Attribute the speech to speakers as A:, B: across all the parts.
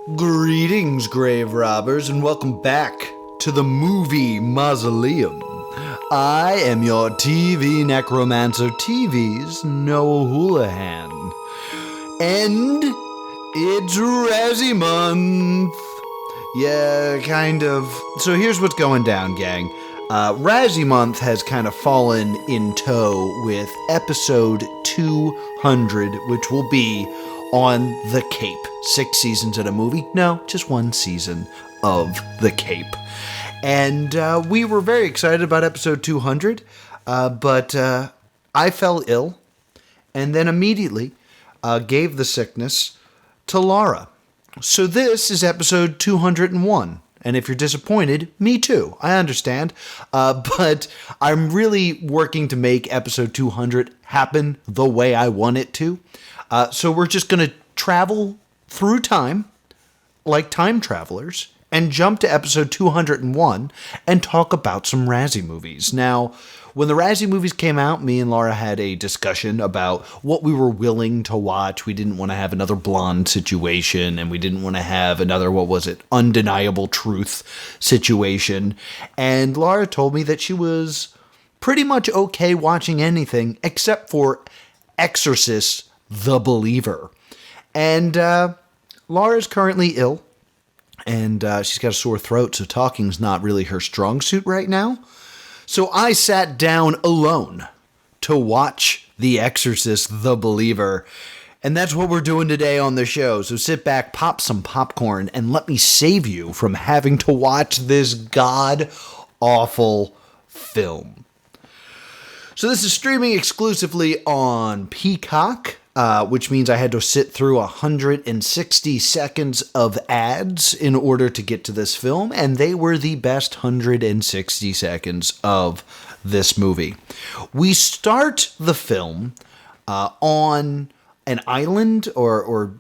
A: Greetings, grave robbers, and welcome back to the movie Mausoleum. I am your TV necromancer, TV's Noah Houlihan. And it's RAZZIE Month. Yeah, kind of. So here's what's going down, gang. RAZZIE Month has kind of fallen in tow with episode 200, which will be on The Cape. 6 seasons in a movie? No, just 1 season of The Cape. And we were very excited about episode 200, but I fell ill and then immediately gave the sickness to Laura. So this is episode 201. And if you're disappointed, me too. I understand. But I'm really working to make episode 200 happen the way I want it to. So we're just going to travel through time, like time travelers, and jump to episode 201 and talk about some RAZZIE movies. Now, when the RAZZIE movies came out, me and Laura had a discussion about what we were willing to watch. We didn't want to have another Blonde situation, and we didn't want to have another, Undeniable Truth situation. And Laura told me that she was pretty much okay watching anything except for Exorcist Believer. And Laura's currently ill, and she's got a sore throat, so talking's not really her strong suit right now. So I sat down alone to watch The Exorcist Believer, and that's what we're doing today on the show. So sit back, pop some popcorn, and let me save you from having to watch this god-awful film. So this is streaming exclusively on Peacock, which means I had to sit through 160 seconds of ads in order to get to this film, and they were the best 160 seconds of this movie. We start the film on an island or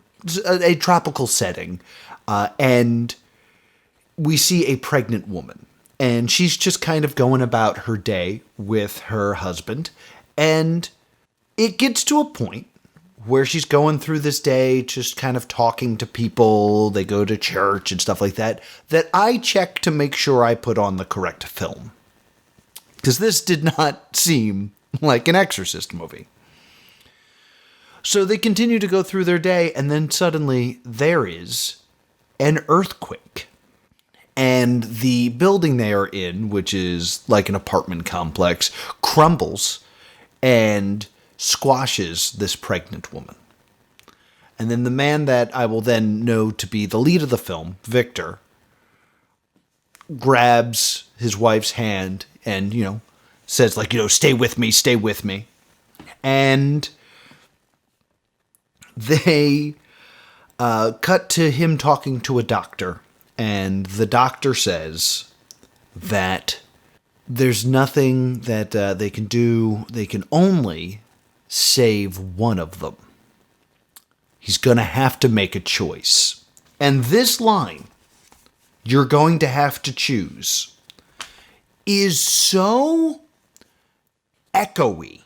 A: a tropical setting, and we see a pregnant woman. And she's just kind of going about her day with her husband. And it gets to a point where she's going through this day, just kind of talking to people. They go to church and stuff like that, that I check to make sure I put on the correct film. Because this did not seem like an Exorcist movie. So they continue to go through their day, and then suddenly there is an earthquake. And the building they are in, which is like an apartment complex, crumbles and squashes this pregnant woman. And then the man that I will then know to be the lead of the film, Victor, grabs his wife's hand and, says stay with me, stay with me. And they cut to him talking to a doctor. And the doctor says that there's nothing that they can do. They can only save one of them. He's going to have to make a choice. And this line, "you're going to have to choose," is so echoey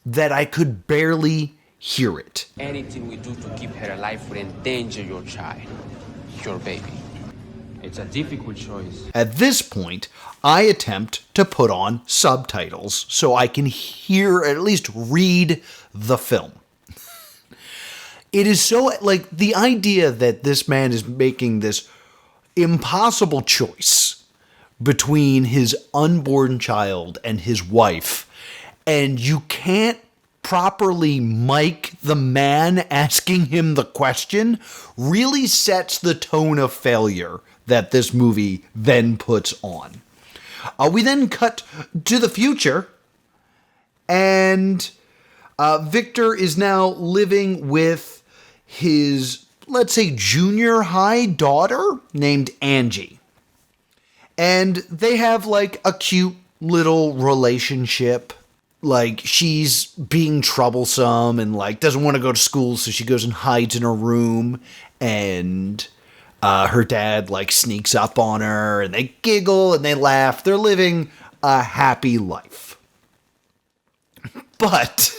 A: that I could barely hear it.
B: Anything we do to keep her alive would endanger your child, your baby. It's a difficult choice.
A: At this point, I attempt to put on subtitles so I can hear, at least read the film. It is so, the idea that this man is making this impossible choice between his unborn child and his wife, and you can't properly mic the man asking him the question, really sets the tone of failure that this movie then puts on. We then cut to the future, and Victor is now living with his, let's say, junior high daughter named Angie. And they have, a cute little relationship. She's being troublesome and, doesn't want to go to school, so she goes and hides in her room, and her dad, sneaks up on her, and they giggle and they laugh. They're living a happy life. But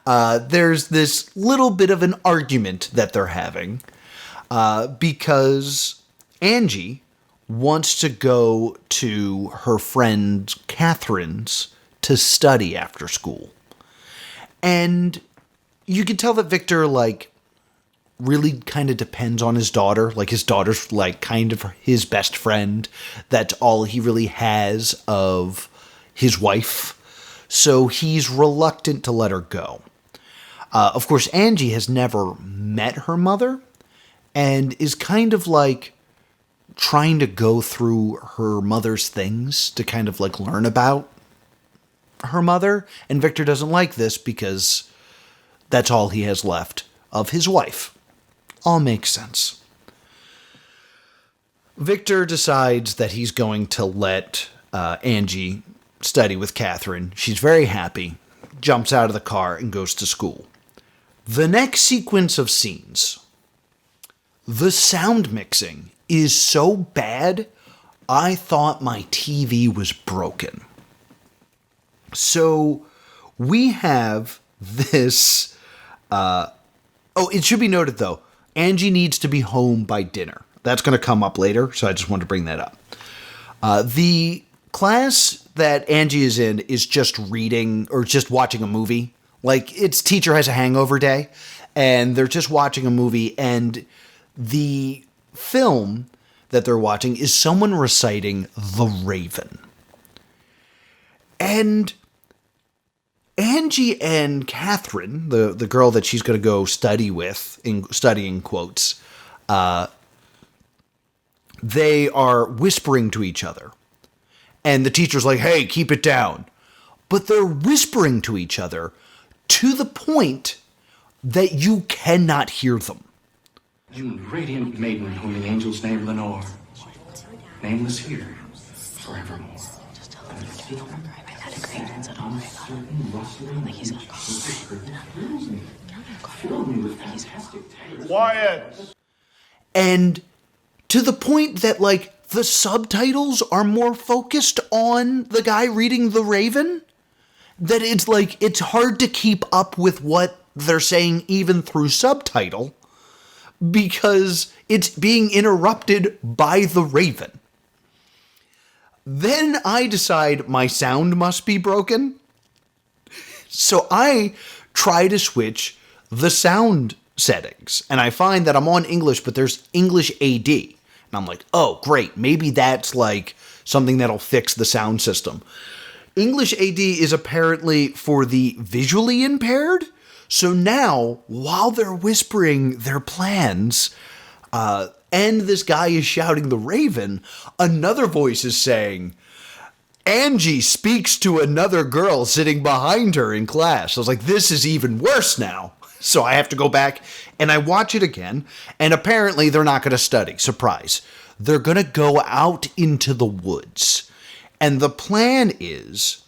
A: there's this little bit of an argument that they're having because Angie wants to go to her friend Catherine's to study after school. And you can tell that Victor, like, really kind of depends on his daughter. Like, his daughter's, like, kind of his best friend. That's all he really has of his wife. So he's reluctant to let her go. Of course, Angie has never met her mother and is kind of, like, trying to go through her mother's things to kind of, like, learn about her mother. And Victor doesn't like this because that's all he has left of his wife. All makes sense. Victor decides that he's going to let Angie study with Catherine. She's very happy, jumps out of the car, and goes to school. The next sequence of scenes, the sound mixing is so bad, I thought my TV was broken. So we have this... it should be noted, though, Angie needs to be home by dinner. That's going to come up later, so I just wanted to bring that up. The class that Angie is in is just reading or just watching a movie. Like, its teacher has a hangover day, and they're just watching a movie, and the film that they're watching is someone reciting The Raven. And Angie and Catherine, the girl that she's going to go study with, studying quotes, they are whispering to each other. And the teacher's like, hey, keep it down. But they're whispering to each other to the point that you cannot hear them.
C: You radiant maiden whom the angels name Lenore, nameless here forevermore.
D: Quiet!
A: And to the point that, like, the subtitles are more focused on the guy reading The Raven, that it's like, it's hard to keep up with what they're saying even through subtitle, because it's being interrupted by The Raven. Then I decide my sound must be broken. So I try to switch the sound settings. And I find that I'm on English, but there's English AD. And I'm like, oh, great. Maybe that's like something that'll fix the sound system. English AD is apparently for the visually impaired. So now, while they're whispering their plans, and this guy is shouting The Raven, another voice is saying, Angie speaks to another girl sitting behind her in class. I was like, this is even worse now. So I have to go back and I watch it again. And apparently they're not going to study. Surprise. They're going to go out into the woods. And the plan is,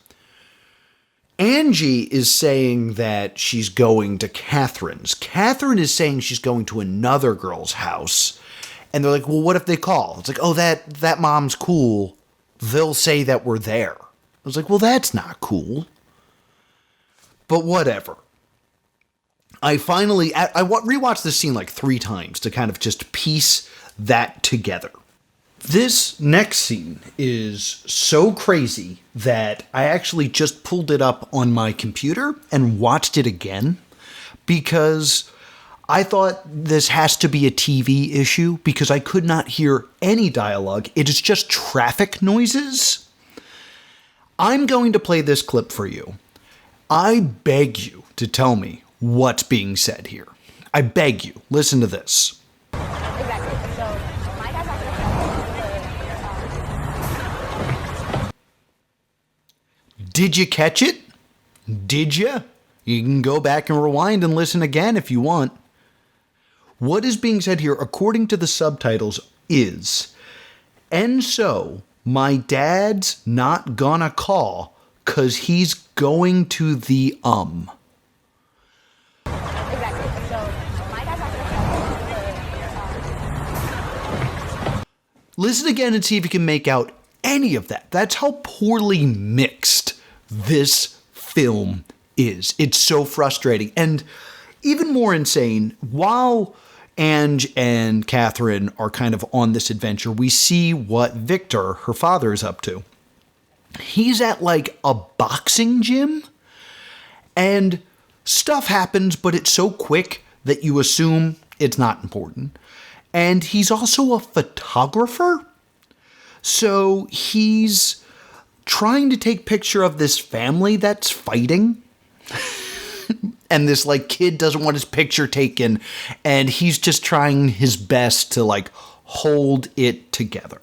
A: Angie is saying that she's going to Catherine's. Catherine is saying she's going to another girl's house. And they're like, well, what if they call? It's like, oh, that mom's cool. They'll say that we're there. I was like, well, that's not cool. But whatever. I rewatched this scene like 3 times to kind of just piece that together. This next scene is so crazy that I actually just pulled it up on my computer and watched it again because I thought this has to be a TV issue because I could not hear any dialogue. It is just traffic noises. I'm going to play this clip for you. I beg you to tell me what's being said here. I beg you. Listen to this.
E: Exactly. So my dad's actually
A: Did you catch it? Did you? You can go back and rewind and listen again if you want. What is being said here, according to the subtitles, is, and so my dad's not gonna call 'cause he's going to the
E: Exactly. So my dad's actually
A: Listen again and see if you can make out any of that. That's how poorly mixed this film is. It's so frustrating. And even more insane, while Ange and Catherine are kind of on this adventure. We see what Victor, her father, is up to. He's at like a boxing gym, and stuff happens, but it's so quick that you assume it's not important. And he's also a photographer. So he's trying to take picture of this family that's fighting. And this like kid doesn't want his picture taken, and he's just trying his best to like hold it together.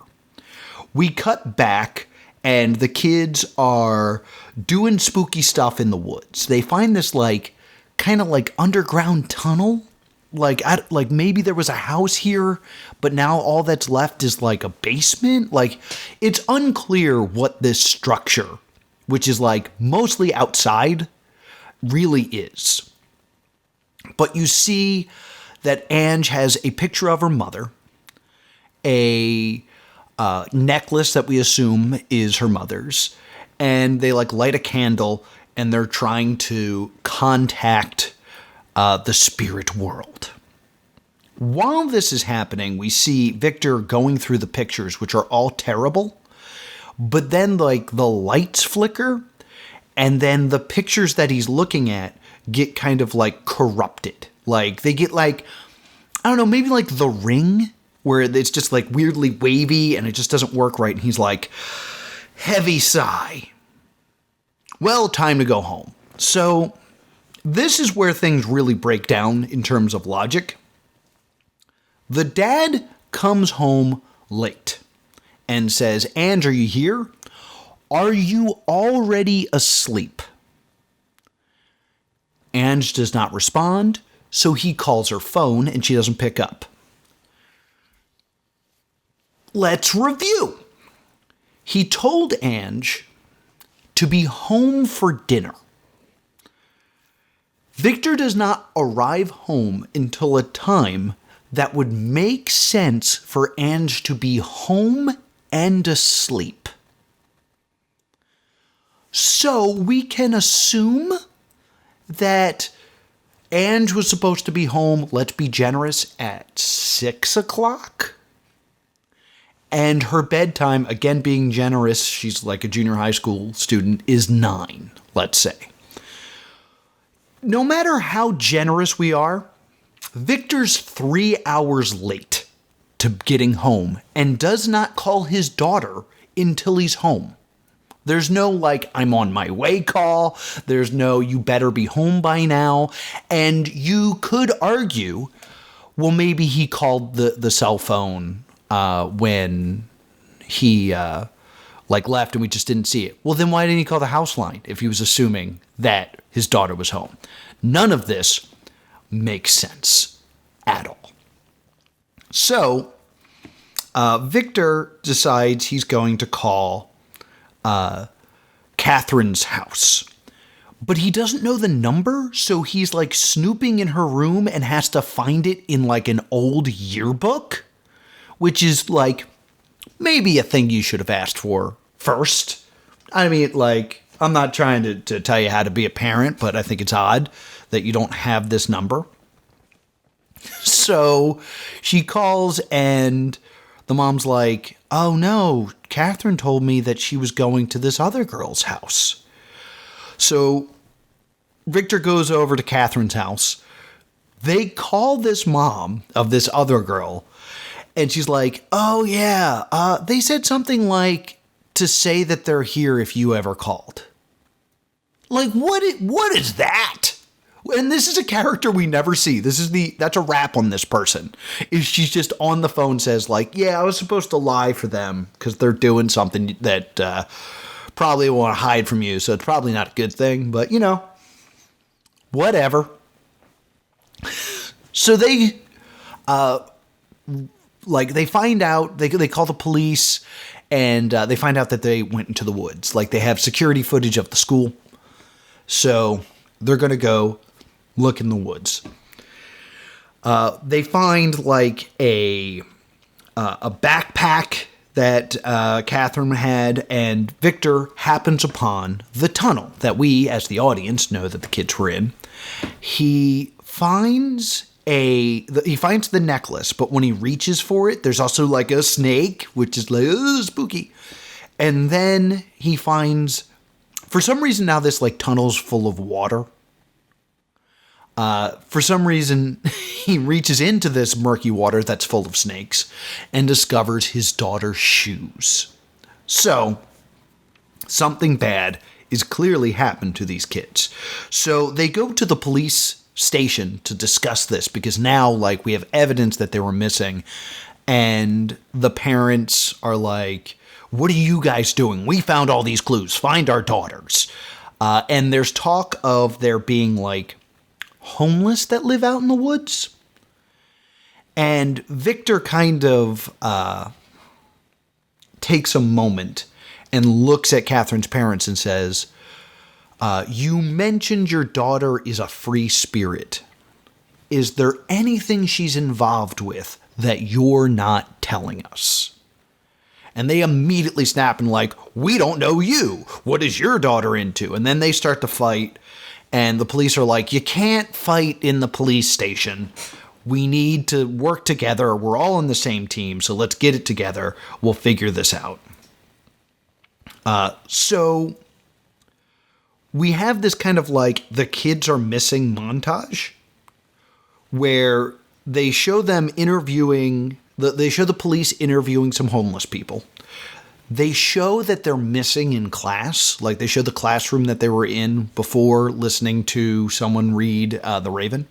A: We cut back, and the kids are doing spooky stuff in the woods. They find this like kind of like underground tunnel. Like maybe there was a house here, but now all that's left is like a basement. Like, it's unclear what this structure, which is like mostly outside, really is. But you see that Ange has a picture of her mother, a necklace that we assume is her mother's, and they like light a candle, and they're trying to contact the spirit world. While this is happening, we see Victor going through the pictures, which are all terrible, but then like the lights flicker, and then the pictures that he's looking at get kind of like corrupted. Like they get like, I don't know, maybe like The Ring, where it's just like weirdly wavy and it just doesn't work right. And he's like, heavy sigh. Well, time to go home. So this is where things really break down in terms of logic. The dad comes home late and says, Ange, are you here? Are you already asleep? Ange does not respond, so he calls her phone and she doesn't pick up. Let's review. He told Ange to be home for dinner. Victor does not arrive home until a time that would make sense for Ange to be home and asleep. So we can assume that Ange was supposed to be home, let's be generous, at 6 o'clock. And her bedtime, again being generous, she's like a junior high school student, is 9, let's say. No matter how generous we are, Victor's 3 hours late to getting home and does not call his daughter until he's home. There's no like, I'm on my way call. There's no, you better be home by now. And you could argue, well, maybe he called the cell phone when he left and we just didn't see it. Well, then why didn't he call the house line if he was assuming that his daughter was home? None of this makes sense at all. So Victor decides he's going to call Catherine's house. But he doesn't know the number, so he's like snooping in her room and has to find it in like an old yearbook, which is like maybe a thing you should have asked for first. I mean, like, I'm not trying to tell you how to be a parent, but I think it's odd that you don't have this number. So she calls and the mom's like, oh no, Catherine told me that she was going to this other girl's house. So Victor goes over to Catherine's house. They call this mom of this other girl, and she's like, oh yeah, they said something like to say that they're here if you ever called. Like, what is that? And this is a character we never see. That's a wrap on this person. Is she's just on the phone says like, yeah, I was supposed to lie for them because they're doing something that probably want to hide from you. So it's probably not a good thing, but you know, whatever. So they, they find out, they call the police and they find out that they went into the woods. Like they have security footage of the school. So they're going to go look in the woods. They find like a backpack that Catherine had, and Victor happens upon the tunnel that we, as the audience, know that the kids were in. He finds he finds the necklace, but when he reaches for it, there's also like a snake, which is like, oh, spooky. And then he finds, for some reason now this like tunnel's full of water. For some reason, he reaches into this murky water that's full of snakes and discovers his daughter's shoes. So, something bad is clearly happened to these kids. So they go to the police station to discuss this because now, like, we have evidence that they were missing. And the parents are like, what are you guys doing? We found all these clues. Find our daughters. And there's talk of there being, like, homeless that live out in the woods. And Victor kind of takes a moment and looks at Catherine's parents and says, you mentioned your daughter is a free spirit. Is there anything she's involved with that you're not telling us? And they immediately snap and like, we don't know you. What is your daughter into? And then they start to fight. And the police are like, you can't fight in the police station. We need to work together. We're all on the same team, so let's get it together. We'll figure this out. So we have this kind of like the kids are missing montage where they show them interviewing, they show the police interviewing some homeless people. They show that they're missing in class, like they show the classroom that they were in before listening to someone read The Raven.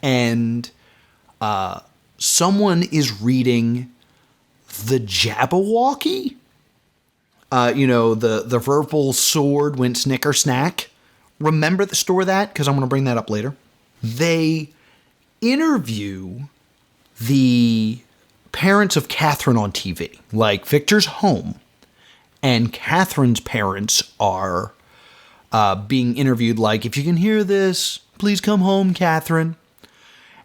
A: And someone is reading the Jabberwocky. The verbal sword went snicker snack. Remember the store that? Because I'm going to bring that up later. They interview the parents of Catherine on TV. Like, Victor's home, and Catherine's parents are being interviewed like, if you can hear this, please come home, Catherine.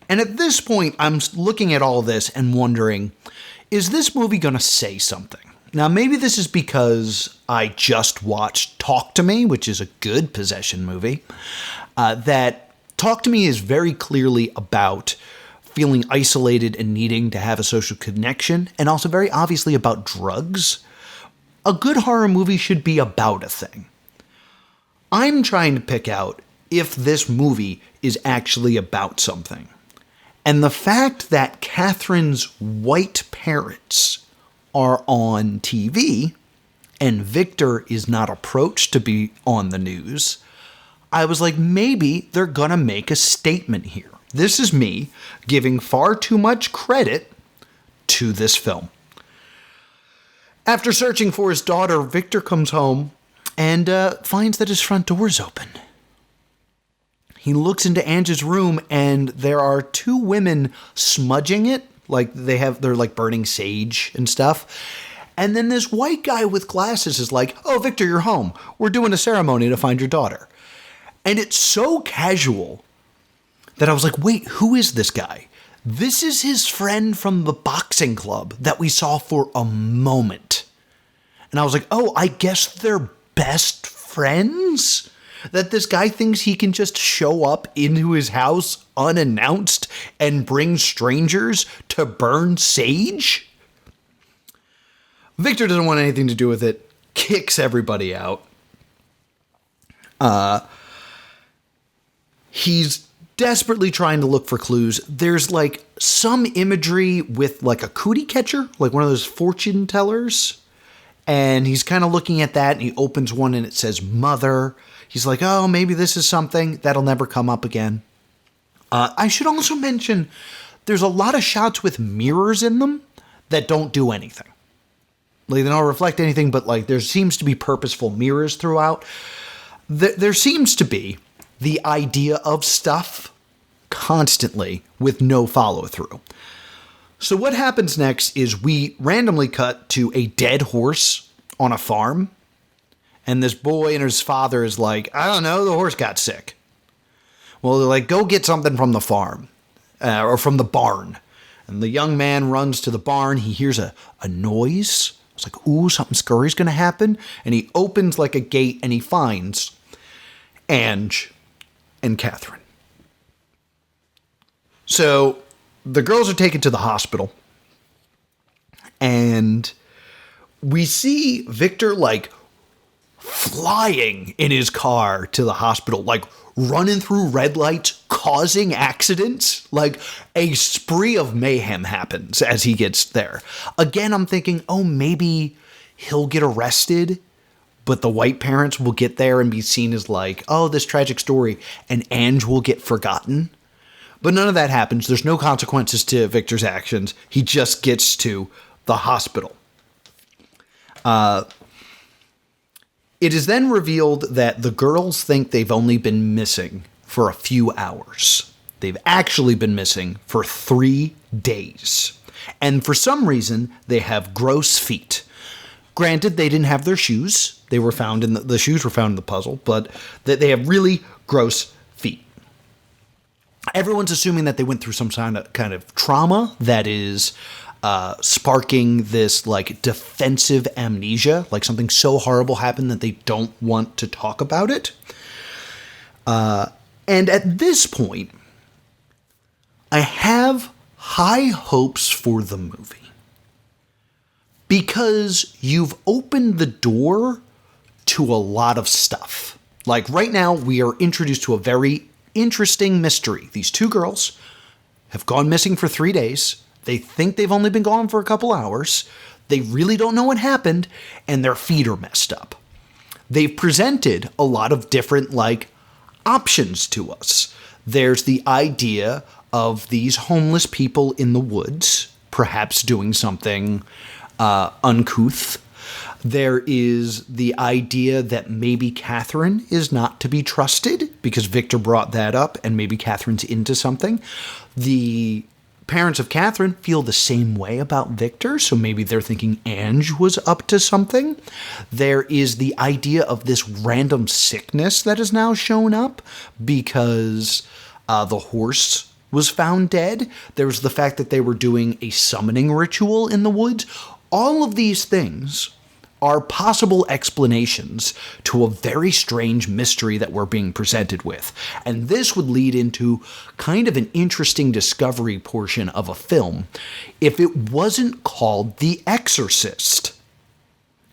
A: And at this point, I'm looking at all this and wondering, is this movie going to say something? Now, maybe this is because I just watched Talk to Me, which is a good possession movie. That Talk to Me is very clearly about feeling isolated and needing to have a social connection, and also very obviously about drugs. A good horror movie should be about a thing. I'm trying to pick out if this movie is actually about something. And the fact that Catherine's white parents are on TV and Victor is not approached to be on the news, I was like, maybe they're going to make a statement here. This is me giving far too much credit to this film. After searching for his daughter, Victor comes home and finds that his front door is open. He looks into Angie's room and there are two women smudging it. Like they're like burning sage and stuff. And then this white guy with glasses is like, oh, Victor, you're home. We're doing a ceremony to find your daughter. And it's so casual that I was like, wait, who is this guy? This is his friend from the boxing club that we saw for a moment. And I was like, oh, I guess they're best friends? That this guy thinks he can just show up into his house unannounced and bring strangers to burn sage? Victor doesn't want anything to do with it, kicks everybody out. He's desperately trying to look for clues. There's like some imagery with like a cootie catcher, like one of those fortune tellers. And he's kind of looking at that and he opens one and it says mother. He's like, oh, maybe this is something that'll never come up again. I should also mention there's a lot of shots with mirrors in them that don't do anything. Like, they don't reflect anything, but like there seems to be purposeful mirrors throughout. There seems to be the idea of stuff constantly with no follow through. So what happens next is we randomly cut to a dead horse on a farm. And this boy and his father is like, I don't know, the horse got sick. Well, they're like, go get something from the farm or from the barn. And the young man runs to the barn. He hears a noise. It's like, ooh, something scurry's going to happen. And he opens like a gate and he finds Ange and Catherine. So the girls are taken to the hospital, and we see Victor, like, flying in his car to the hospital, like, running through red lights, causing accidents. Like, a spree of mayhem happens as he gets there. Again, I'm thinking, oh, maybe he'll get arrested, but the white parents will get there and be seen as like, oh, this tragic story, and Ange will get forgotten. But none of that happens. There's no consequences to Victor's actions. He just gets to the hospital. It is then revealed that the girls think they've only been missing for a few hours. They've actually been missing for 3 days. And for some reason, they have gross feet. Granted, they didn't have their shoes. They were found in the shoes were found in the puzzle, but they have really gross feet. Everyone's assuming that they went through some kind of trauma that is sparking this, like, defensive amnesia, like something so horrible happened that they don't want to talk about it. And at this point, I have high hopes for the movie, because you've opened the door to a lot of stuff. Like, right now, we are introduced to a very interesting mystery. These 2 girls have gone missing for 3 days. They think they've only been gone for a couple hours. They really don't know what happened, and their feet are messed up. They've presented a lot of different, like, options to us. There's the idea of these homeless people in the woods, perhaps doing something uncouth. There is the idea that maybe Catherine is not to be trusted, because Victor brought that up, and maybe Catherine's into something. The parents of Catherine feel the same way about Victor, so maybe they're thinking Ange was up to something. There is the idea of this random sickness that has now shown up because the horse was found dead. There was the fact that they were doing a summoning ritual in the woods. All of these things are possible explanations to a very strange mystery that we're being presented with. And this would lead into kind of an interesting discovery portion of a film if it wasn't called The Exorcist.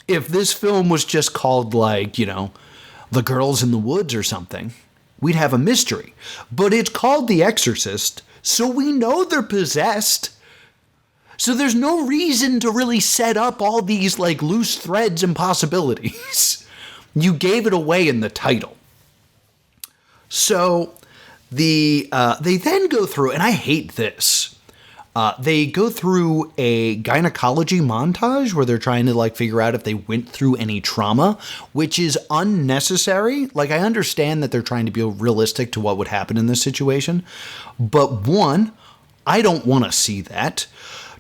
A: If this film was just called, like, you know, The Girls in the Woods or something, we'd have a mystery. But it's called The Exorcist, so we know they're possessed. So there's no reason to really set up all these, like, loose threads and possibilities. You gave it away in the title. So they then go through, and I hate this. They go through a gynecology montage where they're trying to, like, figure out if they went through any trauma, which is unnecessary. Like, I understand that they're trying to be realistic to what would happen in this situation. But 1, I don't want to see that.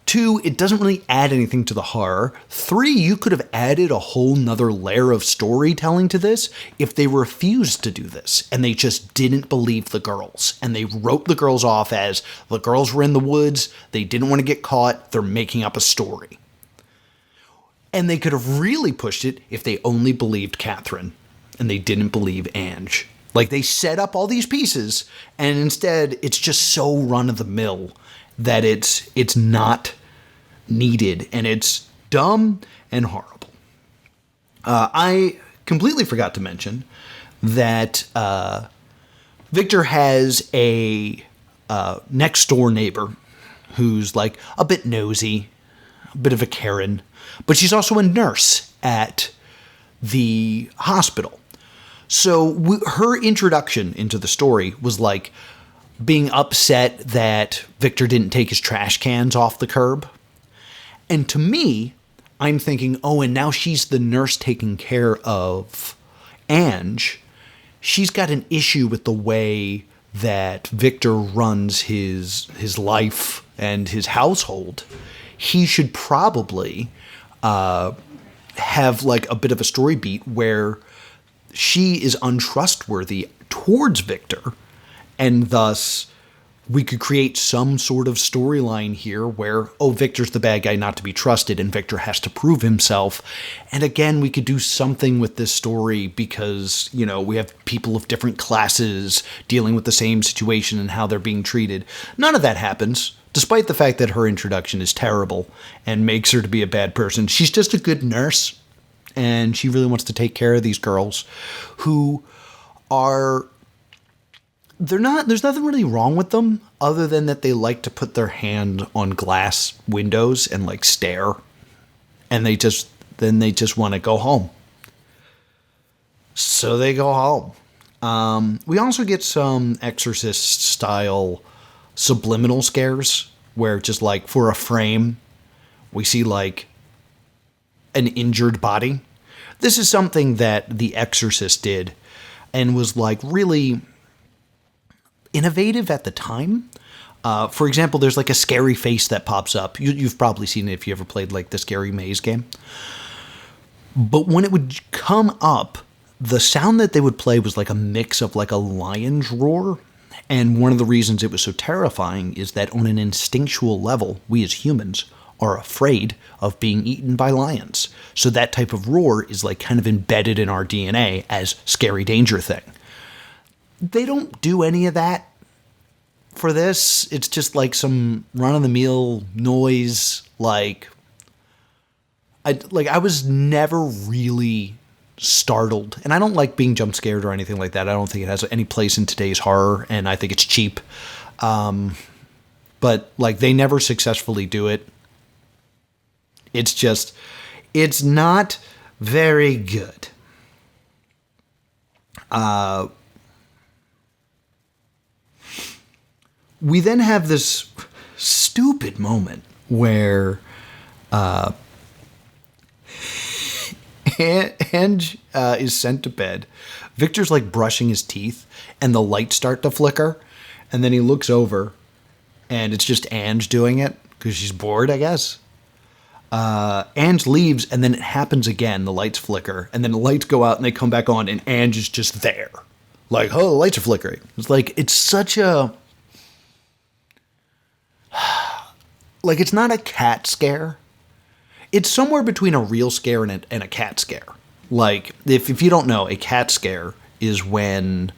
A: 2, it doesn't really add anything to the horror. 3, you could have added a whole nother layer of storytelling to this if they refused to do this and they just didn't believe the girls. And they wrote the girls off as the girls were in the woods, they didn't want to get caught, they're making up a story. And they could have really pushed it if they only believed Catherine and they didn't believe Ange. Like, they set up all these pieces, and instead it's just so run-of-the-mill that it's not needed, and it's dumb and horrible. I completely forgot to mention that Victor has a next-door neighbor who's, like, a bit nosy, a bit of a Karen, but she's also a nurse at the hospital. So her introduction into the story was, like, being upset that Victor didn't take his trash cans off the curb. And to me, I'm thinking, oh, and now she's the nurse taking care of Ange. She's got an issue with the way that Victor runs his life and his household. He should probably have, like, a bit of a story beat where she is untrustworthy towards Victor, and thus we could create some sort of storyline here where, oh, Victor's the bad guy not to be trusted, and Victor has to prove himself. And again, we could do something with this story because, you know, we have people of different classes dealing with the same situation and how they're being treated. None of that happens, despite the fact that her introduction is terrible and makes her to be a bad person. She's just a good nurse, and she really wants to take care of these girls who are... there's nothing really wrong with them other than that they like to put their hand on glass windows and like stare, and they just want to go home. So they go home. We also get some Exorcist style subliminal scares where just like for a frame we see like an injured body. This is something that The Exorcist did and was like really innovative at the time. For example, there's like a scary face that pops up. You've probably seen it if you ever played like the Scary Maze game. But when it would come up, the sound that they would play was like a mix of like a lion's roar. And one of the reasons it was so terrifying is that on an instinctual level, we as humans are afraid of being eaten by lions. So that type of roar is like kind of embedded in our DNA as scary danger thing. They don't do any of that for this. It's just like some run-of-the-mill noise. I was never really startled, and I don't like being jump scared or anything like that. I don't think it has any place in today's horror, and I think it's cheap. But like they never successfully do it. It's not very good. We then have this stupid moment where Ange is sent to bed. Victor's like brushing his teeth and the lights start to flicker. And then he looks over and it's just Ange doing it because she's bored, I guess. Ange leaves and then it happens again. The lights flicker and then the lights go out and they come back on and Ange is just there. Like, oh, the lights are flickering. It's like, it's such a... like, it's not a cat scare. It's somewhere between a real scare and a cat scare. Like, if you don't know, a cat scare is when,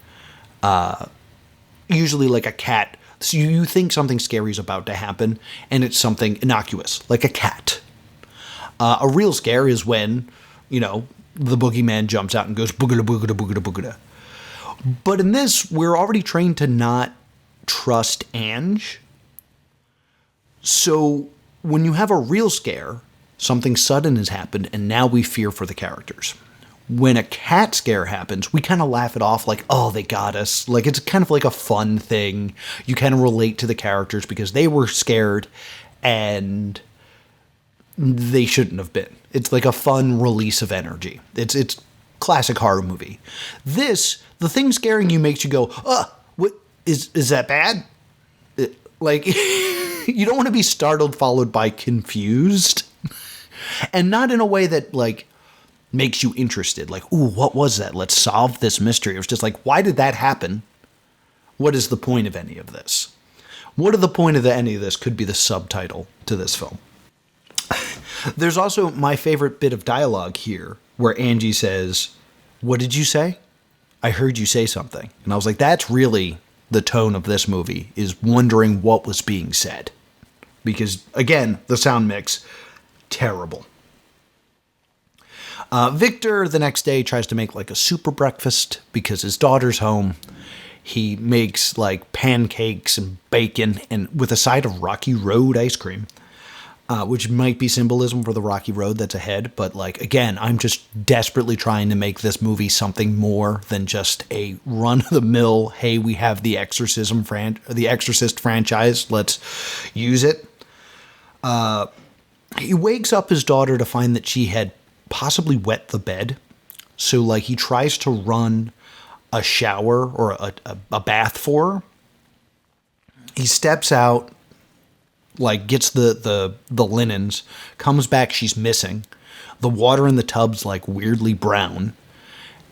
A: usually like a cat, so you think something scary is about to happen, and it's something innocuous, like a cat. A real scare is when, you know, the boogeyman jumps out and goes boogada boogada boogada boogada. But in this, we're already trained to not trust Ange. So when you have a real scare, something sudden has happened, and now we fear for the characters. When a cat scare happens, we kind of laugh it off like, oh, they got us. Like, it's kind of like a fun thing. You kind of relate to the characters because they were scared, and they shouldn't have been. It's like a fun release of energy. It's classic horror movie. This, the thing scaring you makes you go, what is that bad? Like, you don't want to be startled followed by confused. And not in a way that, like, makes you interested. Like, ooh, what was that? Let's solve this mystery. It was just like, why did that happen? What is the point of any of this? What are the point of any of this could be the subtitle to this film. There's also my favorite bit of dialogue here where Angie says, what did you say? I heard you say something. And I was like, that's really the tone of this movie, is wondering what was being said. Because, again, the sound mix, terrible. Victor, the next day, tries to make like a super breakfast because his daughter's home. He makes like pancakes and bacon and with a side of Rocky Road ice cream, which might be symbolism for the Rocky Road that's ahead. But like, again, I'm just desperately trying to make this movie something more than just a run-of-the-mill, hey, we have the Exorcist franchise, let's use it. He wakes up his daughter to find that she had possibly wet the bed. So, like, he tries to run a shower or a bath for her. He steps out, like, gets the linens, comes back, she's missing. The water in the tub's, like, weirdly brown.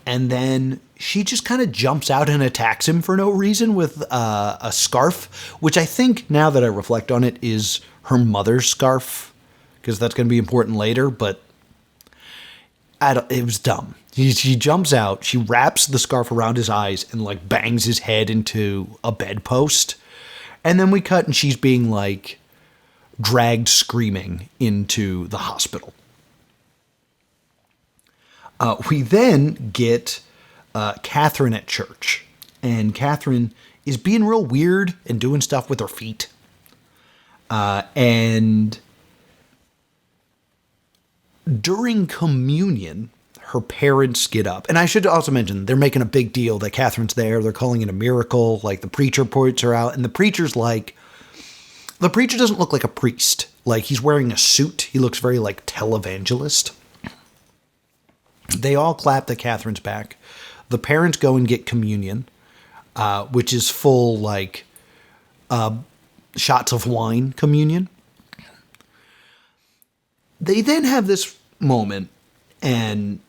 A: And then she just kind of jumps out and attacks him for no reason with a scarf, which I think, now that I reflect on it, is her mother's scarf, because that's going to be important later, but it was dumb. She jumps out, she wraps the scarf around his eyes and like bangs his head into a bedpost. And then we cut and she's being like dragged screaming into the hospital. We then get Catherine at church. And Catherine is being real weird and doing stuff with her feet. And during communion, her parents get up. And I should also mention, they're making a big deal that Catherine's there. They're calling it a miracle. Like, the preacher points her out. And the preacher's like, the preacher doesn't look like a priest. Like, he's wearing a suit. He looks very like televangelist. They all clap at Catherine's back. The parents go and get communion, which is full, like, shots of wine communion. They then have this moment, and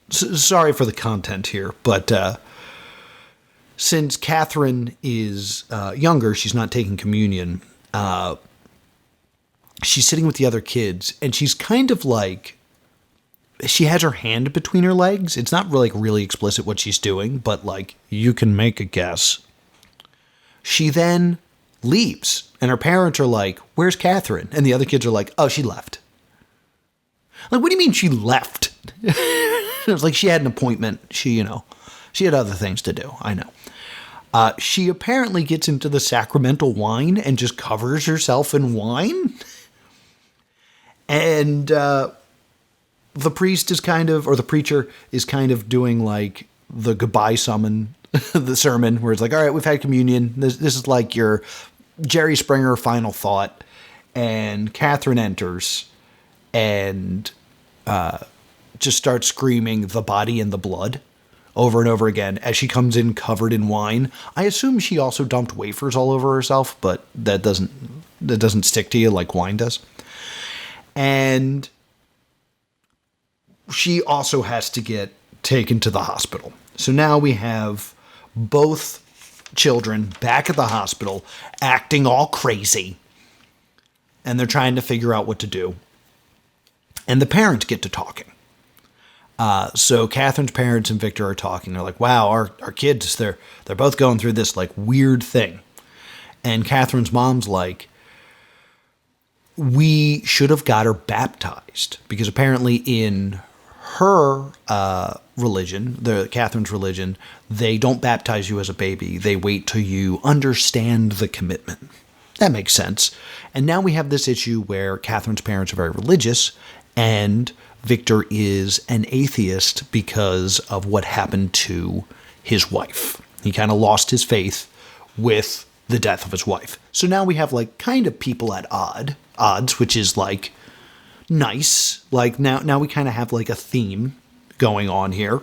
A: sorry for the content here, but since Catherine is younger, she's not taking communion. She's sitting with the other kids, and she's kind of like, she has her hand between her legs. It's not really explicit what she's doing, but like, you can make a guess. She then leaves, and her parents are like, "Where's Catherine?" And the other kids are like, "Oh, she left." Like, what do you mean she left? It was like she had an appointment. She had other things to do. I know. She apparently gets into the sacramental wine and just covers herself in wine. And the priest is kind of, or the preacher is kind of doing like the goodbye sermon, the sermon, where it's like, all right, we've had communion. This is like your Jerry Springer final thought. And Catherine enters and just starts screaming the body and the blood over and over again as she comes in covered in wine. I assume she also dumped wafers all over herself, but that doesn't stick to you like wine does. And she also has to get taken to the hospital. So now we have both children back at the hospital acting all crazy. And they're trying to figure out what to do. And the parents get to talking. So Catherine's parents and Victor are talking. They're like, wow, our kids, they're both going through this like weird thing. And Catherine's mom's like, we should have got her baptized. Because apparently in her religion, Catherine's religion, they don't baptize you as a baby. They wait till you understand the commitment. That makes sense. And now we have this issue where Catherine's parents are very religious, and Victor is an atheist because of what happened to his wife. He kind of lost his faith with the death of his wife. So now we have like kind of people at odds, which is like nice. Like now we kind of have like a theme going on here.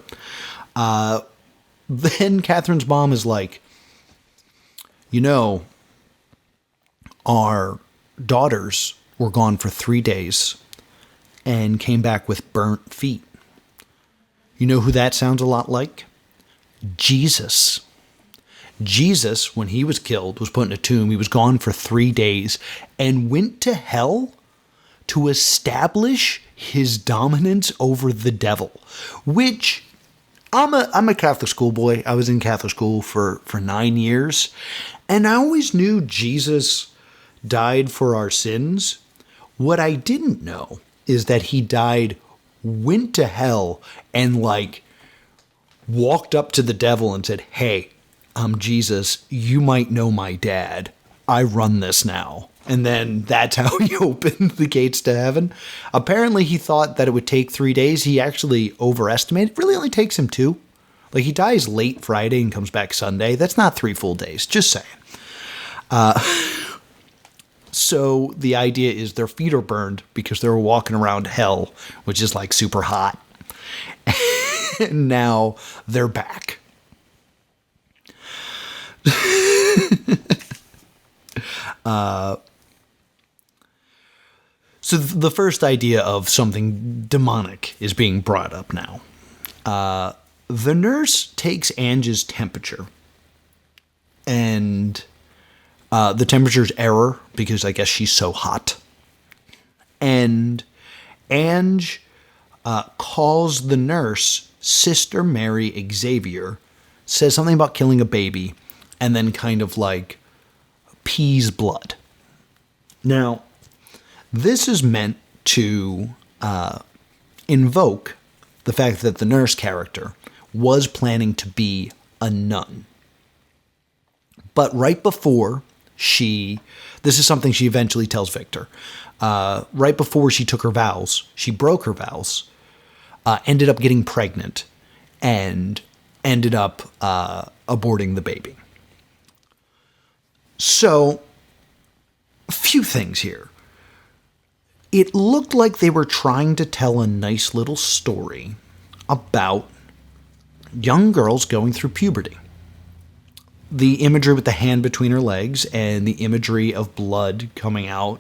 A: Then Catherine's mom is like, our daughters were gone for 3 days and came back with burnt feet. You know who that sounds a lot like? Jesus. Jesus, when he was killed, was put in a tomb. He was gone for 3 days and went to hell to establish his dominance over the devil, which I'm a Catholic schoolboy. I was in Catholic school for 9 years, and I always knew Jesus died for our sins. What I didn't know is that he died, went to hell, and like walked up to the devil and said, "Hey, I'm Jesus. You might know my dad. I run this now." And then that's how he opened the gates to heaven. Apparently he thought that it would take 3 days. He actually overestimated. It really only takes him 2. Like, he dies late Friday and comes back Sunday. That's not 3 full days. Just saying. So the idea is their feet are burned because they were walking around hell, which is like super hot. And now they're back. So the first idea of something demonic is being brought up now. The nurse takes Ange's temperature, and the temperature's error because I guess she's so hot. And Ange calls the nurse Sister Mary Xavier, says something about killing a baby, and then kind of like pees blood. Now, this is meant to invoke the fact that the nurse character was planning to be a nun. But right before this is something she eventually tells Victor, right before she took her vows, she broke her vows, ended up getting pregnant, and ended up aborting the baby. So, a few things here. It looked like they were trying to tell a nice little story about young girls going through puberty. The imagery with the hand between her legs and the imagery of blood coming out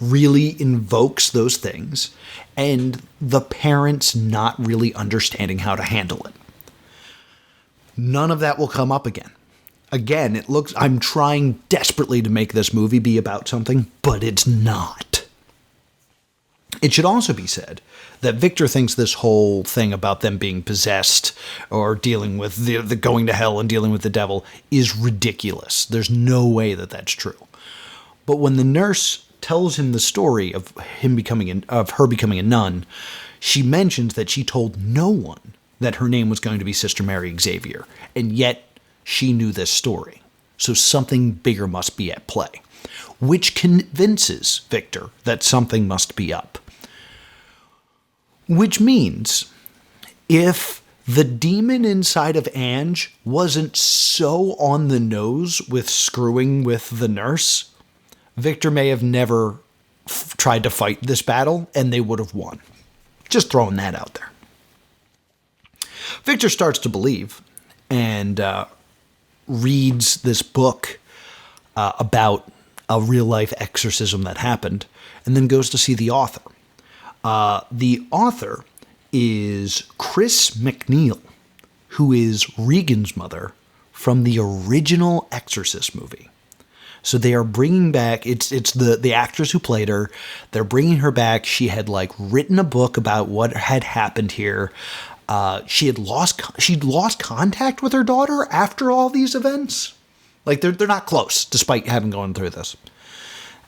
A: really invokes those things, and the parents not really understanding how to handle it. None of that will come up again. Again, I'm trying desperately to make this movie be about something, but it's not. It should also be said that Victor thinks this whole thing about them being possessed or dealing with the going to hell and dealing with the devil is ridiculous. There's no way that that's true. But when the nurse tells him the story of her becoming a nun, she mentions that she told no one that her name was going to be Sister Mary Xavier, and yet she knew this story. So something bigger must be at play, which convinces Victor that something must be up. Which means, if the demon inside of Ange wasn't so on the nose with screwing with the nurse, Victor may have never tried to fight this battle, and they would have won. Just throwing that out there. Victor starts to believe, and reads this book about a real-life exorcism that happened, and then goes to see the author. The author is Chris McNeil, who is Regan's mother from the original Exorcist movie. So they are bringing back, it's the actress who played her, they're bringing her back. She had written a book about what had happened here. She'd lost contact with her daughter after all these events. They're not close, despite having gone through this.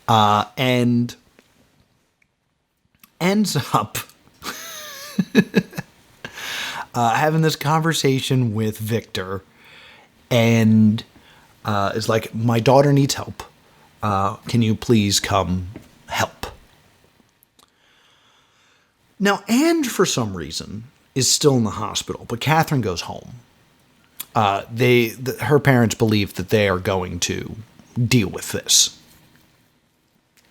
A: And ends up having this conversation with Victor, and is like, my daughter needs help. Can you please come help? Now, Ange, for some reason, is still in the hospital, but Catherine goes home. Her parents believe that they are going to deal with this,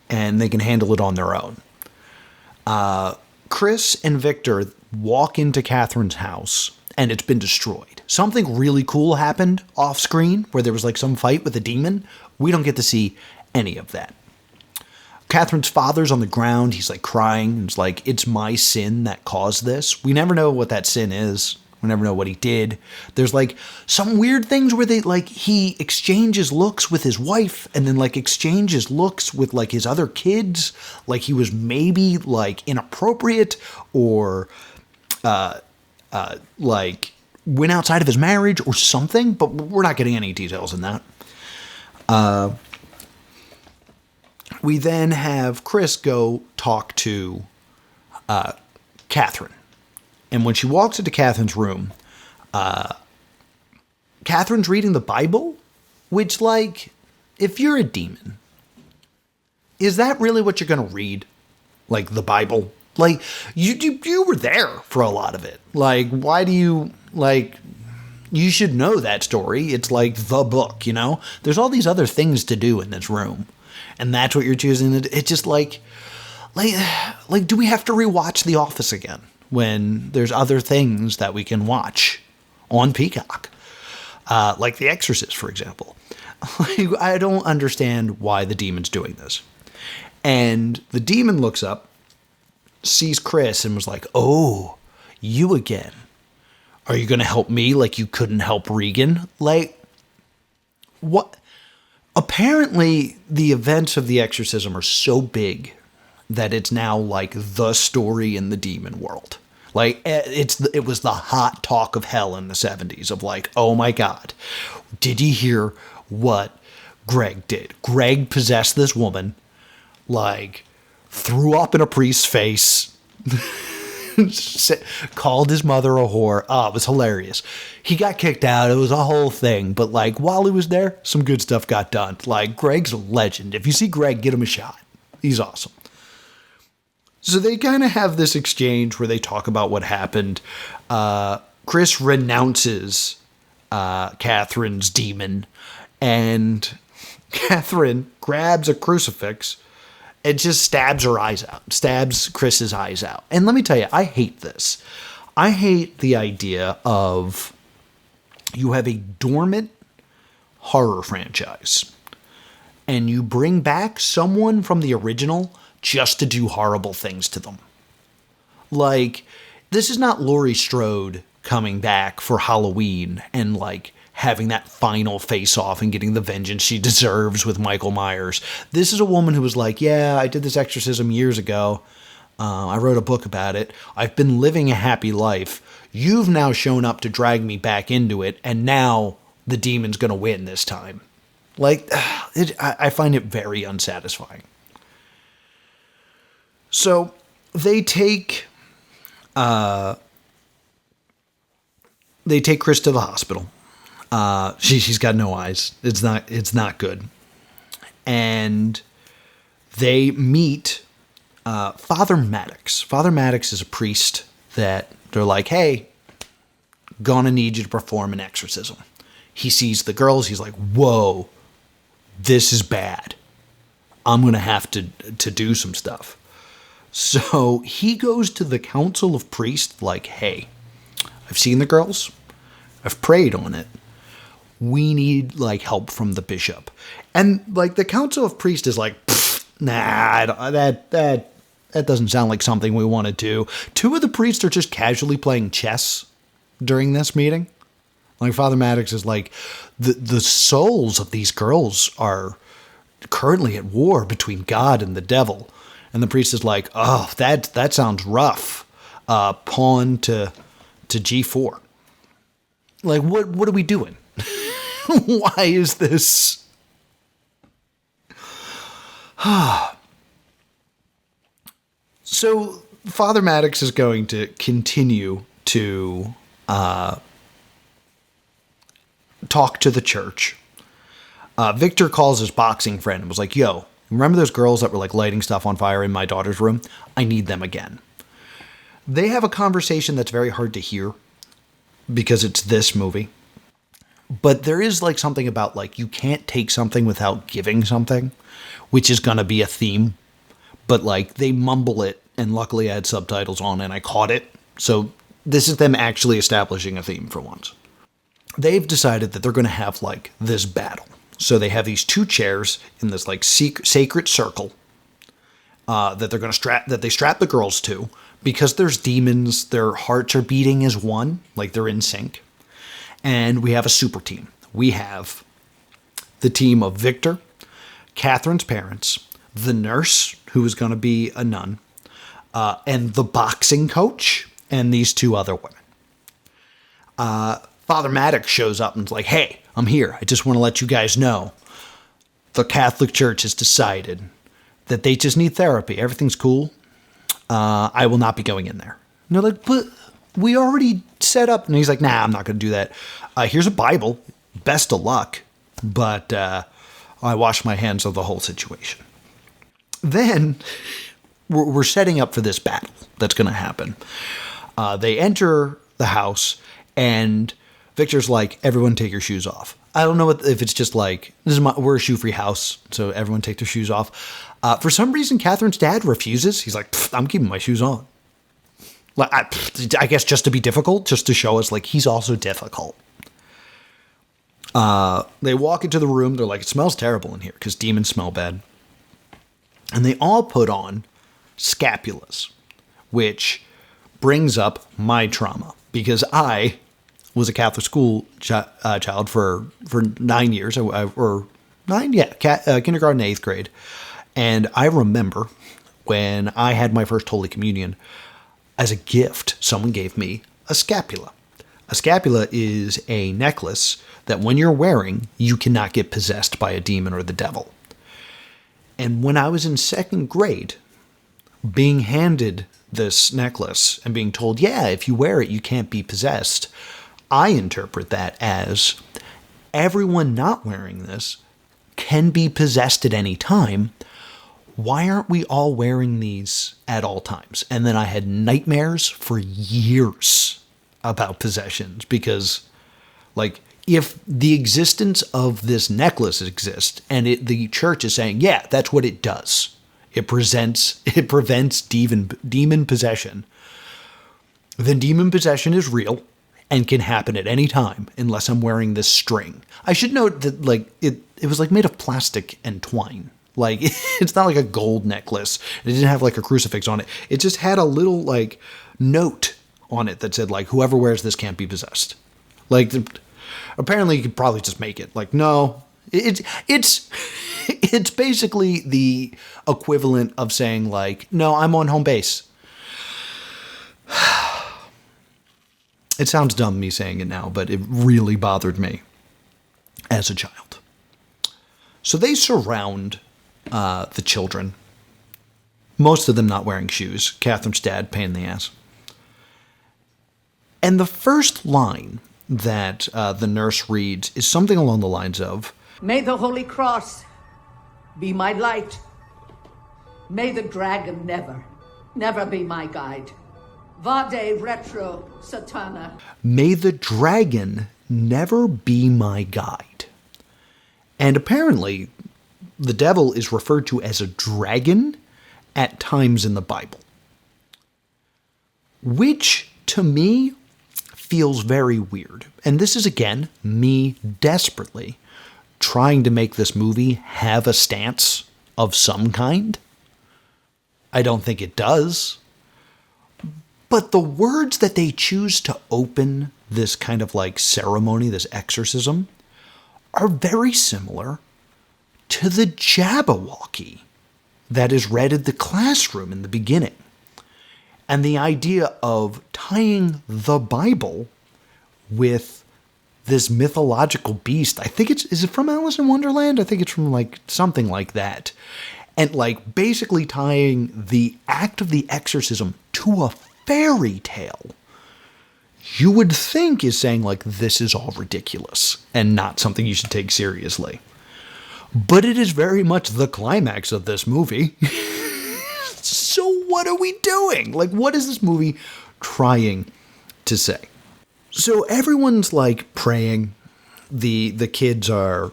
A: and they can handle it on their own. Chris and Victor walk into Catherine's house, and it's been destroyed. Something really cool happened off screen where there was some fight with a demon. We don't get to see any of that. Catherine's father's on the ground. He's crying. It's it's my sin that caused this. We never know what that sin is. We never know what he did. There's some weird things where he exchanges looks with his wife, and then exchanges looks with his other kids. He was maybe inappropriate, or went outside of his marriage or something, but we're not getting any details in that. We then have Chris go talk to Catherine. And when she walks into Catherine's room, Catherine's reading the Bible, which, if you're a demon, is that really what you're going to read? The Bible? You were there for a lot of it. Why do you, you should know that story. It's the book, There's all these other things to do in this room. And that's what you're choosing. It's just do we have to rewatch The Office again when there's other things that we can watch on Peacock? The Exorcist, for example. I don't understand why the demon's doing this. And the demon looks up, sees Chris, and was like, "Oh, you again. Are you going to help me like you couldn't help Regan? Like, what? Apparently, the events of the exorcism are so big that it's now like the story in the demon world. Like, it was the hot talk of hell in the 70s of like, oh my God, did you hear what Greg did? Greg possessed this woman, like, threw up in a priest's face, called his mother a whore. Oh, it was hilarious. He got kicked out. It was a whole thing. But like, while he was there, some good stuff got done. Like, Greg's a legend. If you see Greg, get him a shot. He's awesome. So they kind of have this exchange where they talk about what happened. Chris renounces Catherine's demon, and Catherine grabs a crucifix and just stabs her eyes out, stabs Chris's eyes out. And let me tell you, I hate this. I hate the idea of you have a dormant horror franchise and you bring back someone from the original just to do horrible things to them. Like, this is not Laurie Strode coming back for Halloween and like having that final face-off and getting the vengeance she deserves with Michael Myers. This is a woman who was like, yeah, I did this exorcism years ago. I wrote a book about it. I've been living a happy life. You've now shown up to drag me back into it, and now the demon's going to win this time. Like, I find it very unsatisfying. So they take Chris to the hospital. She's got no eyes. It's not good. And they meet Father Maddox. Father Maddox is a priest that they're like, hey, gonna need you to perform an exorcism. He sees the girls. He's like, whoa, this is bad. I'm gonna have to do some stuff. So he goes to the council of priests like, hey, I've seen the girls. I've prayed on it. We need like help from the bishop. And like the council of priests is like, nah, that doesn't sound like something we want to do. Two of the priests are just casually playing chess during this meeting. Like Father Maddox is like, the souls of these girls are currently at war between God and the devil. And the priest is like, oh, that sounds rough. Pawn to G4. Like, what are we doing? Why is this? So Father Maddox is going to continue to talk to the church. Victor calls his boxing friend and was like, yo, remember those girls that were like lighting stuff on fire in my daughter's room? I need them again. They have a conversation that's very hard to hear because it's this movie. But there is like something about like you can't take something without giving something, which is going to be a theme. But like they mumble it, and luckily I had subtitles on and I caught it. So this is them actually establishing a theme for once. They've decided that they're going to have like this battle. So they have these two chairs in this like sacred circle that they're going to strap the girls to because there's demons. Their hearts are beating as one, like they're in sync. And we have a super team. We have the team of Victor, Catherine's parents, the nurse, who is going to be a nun, and the boxing coach, and these two other women. Father Maddox shows up and is like, hey, I'm here. I just want to let you guys know the Catholic Church has decided that they just need therapy. Everything's cool. I will not be going in there. And they're like, but we already set up. And he's like, nah, I'm not going to do that. Here's a Bible. Best of luck. But I wash my hands of the whole situation. Then we're setting up for this battle that's going to happen. They enter the house and Victor's like, everyone take your shoes off. I don't know if it's just like, we're a shoe-free house, so everyone take their shoes off. For some reason, Catherine's dad refuses. He's like, I'm keeping my shoes on. Like, I guess just to be difficult, just to show us like he's also difficult. They walk into the room. They're like, it smells terrible in here because demons smell bad. And they all put on scapulas, which brings up my trauma because I was a Catholic school child for 9 years, or 9, yeah, kindergarten, 8th grade. And I remember when I had my first Holy Communion, as a gift, someone gave me a scapula. A scapula is a necklace that when you're wearing, you cannot get possessed by a demon or the devil. And when I was in 2nd grade, being handed this necklace and being told, yeah, if you wear it, you can't be possessed, I interpret that as everyone not wearing this can be possessed at any time. Why aren't we all wearing these at all times? And then I had nightmares for years about possessions because, like, if the existence of this necklace exists and the church is saying, yeah, that's what it does. It prevents demon possession. Then demon possession is real and can happen at any time unless I'm wearing this string. I should note that, like, it was like made of plastic and twine. Like, it's not like a gold necklace. It didn't have like a crucifix on it. It just had a little like note on it that said like, whoever wears this can't be possessed. Like, apparently you could probably just make it. Like, no, it's basically the equivalent of saying like, no, I'm on home base. It sounds dumb me saying it now, but it really bothered me as a child. So they surround the children, most of them not wearing shoes. Catherine's dad, pain in the ass. And the first line that the nurse reads is something along the lines of,
D: "May the Holy Cross be my light. May the dragon never be my guide. Vade retro satana."
A: May the dragon never be my guide. And apparently, the devil is referred to as a dragon at times in the Bible. Which, to me, feels very weird. And this is, again, me desperately trying to make this movie have a stance of some kind. I don't think it does. But the words that they choose to open this kind of like ceremony, this exorcism, are very similar to the Jabberwocky that is read in the classroom in the beginning. And the idea of tying the Bible with this mythological beast, I think is it from Alice in Wonderland? I think it's from like something like that. And like basically tying the act of the exorcism to a fairy tale, you would think is saying like, this is all ridiculous and not something you should take seriously. But it is very much the climax of this movie. So what are we doing? Like, what is this movie trying to say? So everyone's like praying. The kids are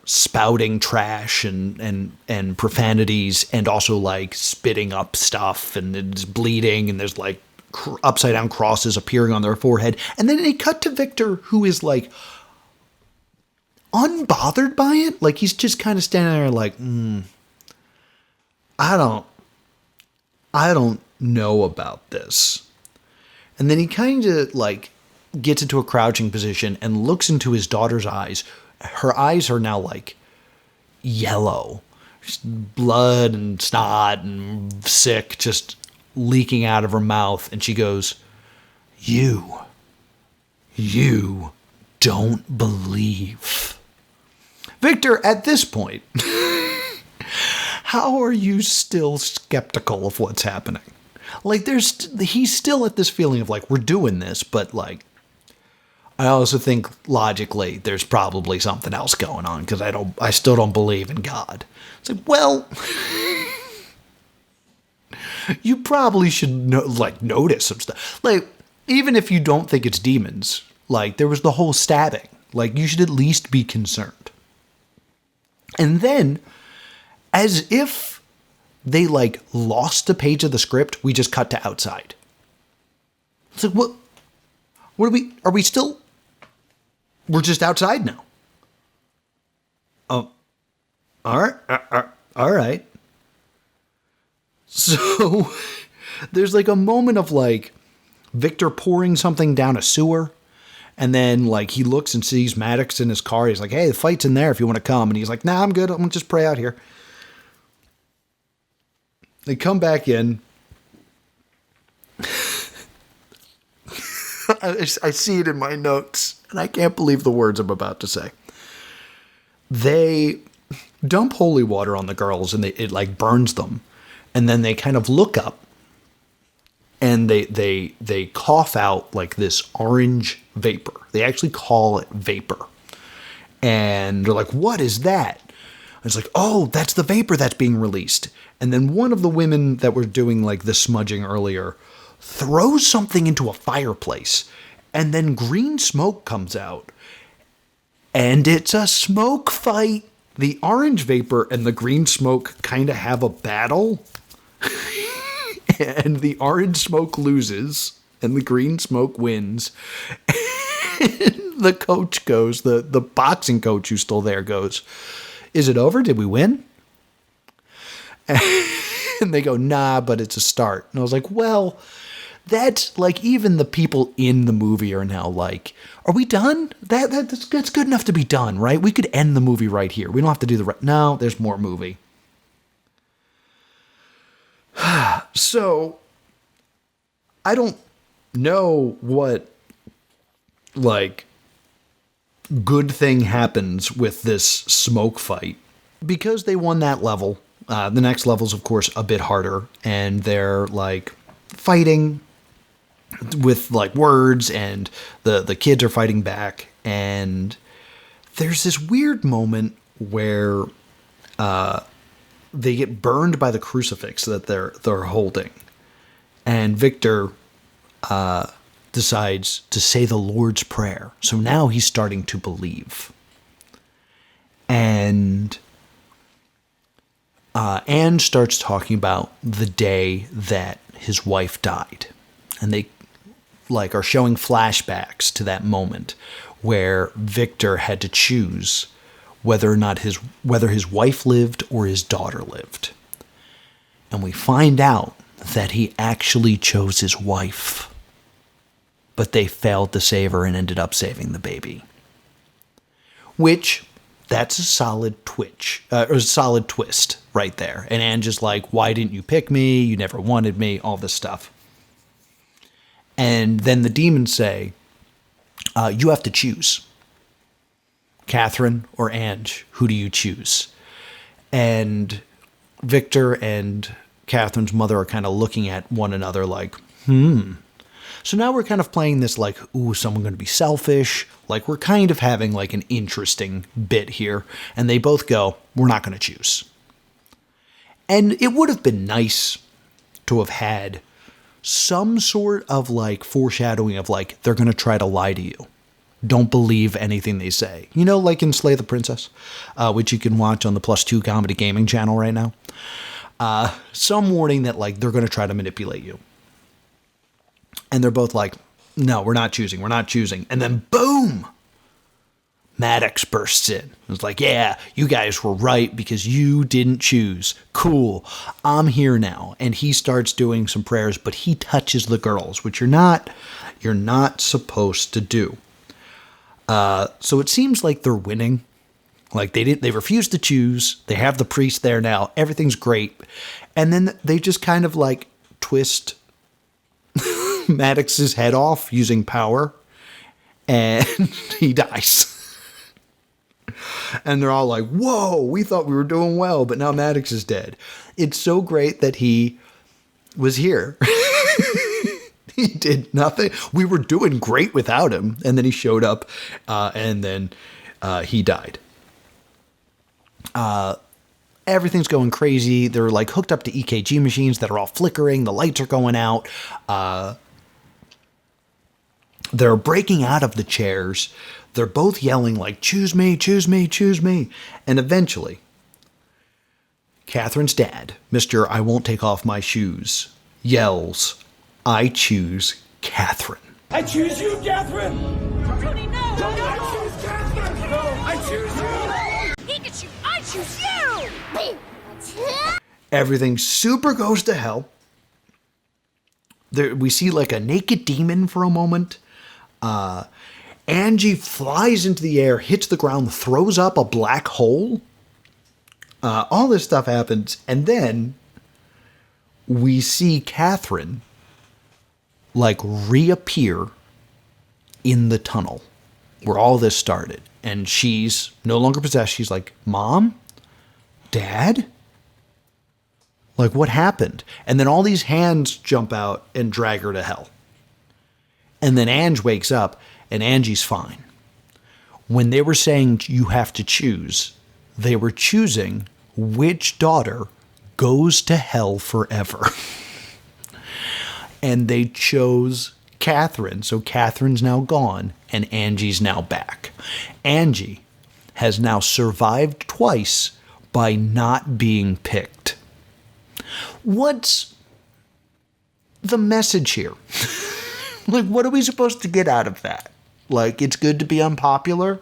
A: spouting trash and profanities and also like spitting up stuff, and it's bleeding, and there's like upside down crosses appearing on their forehead. And then they cut to Victor, who is like unbothered by it. Like he's just kind of standing there like, I don't know about this. And then he kind of like gets into a crouching position and looks into his daughter's eyes. Her eyes are now like yellow, just blood and snot and sick just leaking out of her mouth. And she goes, You don't believe. Victor, at this point, how are you still skeptical of what's happening? Like, he's still at this feeling of like, we're doing this, but like, I also think logically there's probably something else going on because I still don't believe in God. It's like, well, you probably should notice some stuff. Like, even if you don't think it's demons, like there was the whole stabbing. Like, you should at least be concerned. And then, as if they like lost a page of the script, we just cut to outside. It's like, what are we still? We're just outside now. Oh, all right. So there's like a moment of like Victor pouring something down a sewer, And then, like, he looks and sees Maddox in his car. He's like, hey, the fight's in there if you want to come. And he's like, nah, I'm good. I'm going to just pray out here. They come back in. I see it in my notes, and I can't believe the words I'm about to say. They dump holy water on the girls, and it like burns them. And then they kind of look up, and they cough out like this orange vapor. They actually call it vapor. And they're like, what is that? And it's like, oh, that's the vapor that's being released. And then one of the women that were doing like the smudging earlier throws something into a fireplace, and then green smoke comes out. And it's a smoke fight. The orange vapor and the green smoke kind of have a battle. And the orange smoke loses, and the green smoke wins. And the coach goes, the boxing coach who's still there goes, is it over? Did we win? And they go, nah, but it's a start. And I was like, well, that's like, even the people in the movie are now like, are we done? That's good enough to be done, right? We could end the movie right here. We don't have to do no, there's more movie. So, I don't know what, like, good thing happens with this smoke fight. Because they won that level, the next level's, of course, a bit harder. And they're, like, fighting with, like, words, and the kids are fighting back. And there's this weird moment where they get burned by the crucifix that they're holding. And Victor decides to say the Lord's Prayer. So now he's starting to believe. And Anne starts talking about the day that his wife died. And they like are showing flashbacks to that moment where Victor had to choose whether his wife lived or his daughter lived. And we find out that he actually chose his wife, but they failed to save her and ended up saving the baby. Which, that's a solid solid twist right there. And Anne just like, why didn't you pick me? You never wanted me, all this stuff. And then the demons say, you have to choose. Catherine or Ange, who do you choose? And Victor and Catherine's mother are kind of looking at one another like, So now we're kind of playing this like, ooh, is someone going to be selfish? Like, we're kind of having like an interesting bit here. And they both go, we're not going to choose. And it would have been nice to have had some sort of like foreshadowing of like, they're going to try to lie to you. Don't believe anything they say. You know, like in Slay the Princess, which you can watch on the +2 Comedy Gaming channel right now. Some warning that like they're going to try to manipulate you. And they're both like, no, we're not choosing. We're not choosing. And then boom, Maddox bursts in. It's like, yeah, you guys were right because you didn't choose. Cool. I'm here now. And he starts doing some prayers, but he touches the girls, which you're not supposed to do. So it seems like they're winning. Like they refused to choose. They have the priest there now. Everything's great. And then they just kind of like twist Maddox's head off using power, and he dies. And they're all like, whoa, we thought we were doing well, but now Maddox is dead. It's so great that he was here. He did nothing. We were doing great without him. And then he showed up, and then he died. Everything's going crazy. They're like hooked up to EKG machines that are all flickering. The lights are going out. They're breaking out of the chairs. They're both yelling like, choose me, choose me, choose me. And eventually, Catherine's dad, Mr. I won't take off my shoes, yells, I choose Catherine.
F: I choose you, Catherine!
E: Tony, no!
F: I choose Catherine! No, I choose you!
E: Pikachu, I choose you!
A: Everything super goes to hell. There, we see like a naked demon for a moment. Angie flies into the air, hits the ground, throws up a black hole. All this stuff happens. And then we see Catherine like reappear in the tunnel where all this started. And she's no longer possessed. She's like, Mom? Dad? Like, what happened? And then all these hands jump out and drag her to hell. And then Ange wakes up and Angie's fine. When they were saying you have to choose, they were choosing which daughter goes to hell forever. And they chose Catherine. So Catherine's now gone and Angie's now back. Angie has now survived twice by not being picked. What's the message here? Like, what are we supposed to get out of that? Like, it's good to be unpopular?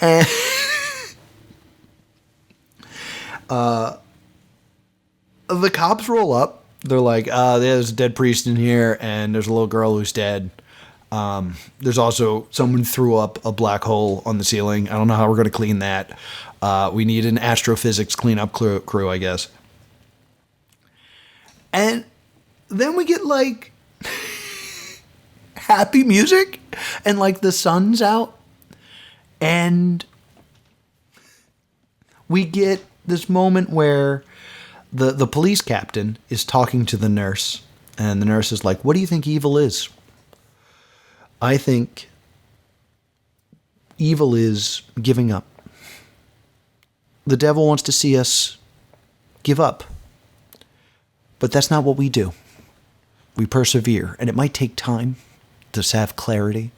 A: And the cops roll up. They're like, there's a dead priest in here, and there's a little girl who's dead. There's also someone threw up a black hole on the ceiling. I don't know how we're going to clean that. We need an astrophysics cleanup crew, I guess. And then we get, like, happy music, and, like, the sun's out, and we get this moment where the police captain is talking to the nurse, and the nurse is like, what do you think evil is? I think evil is giving up. The devil wants to see us give up. But that's not what we do. We persevere, and it might take time to have clarity,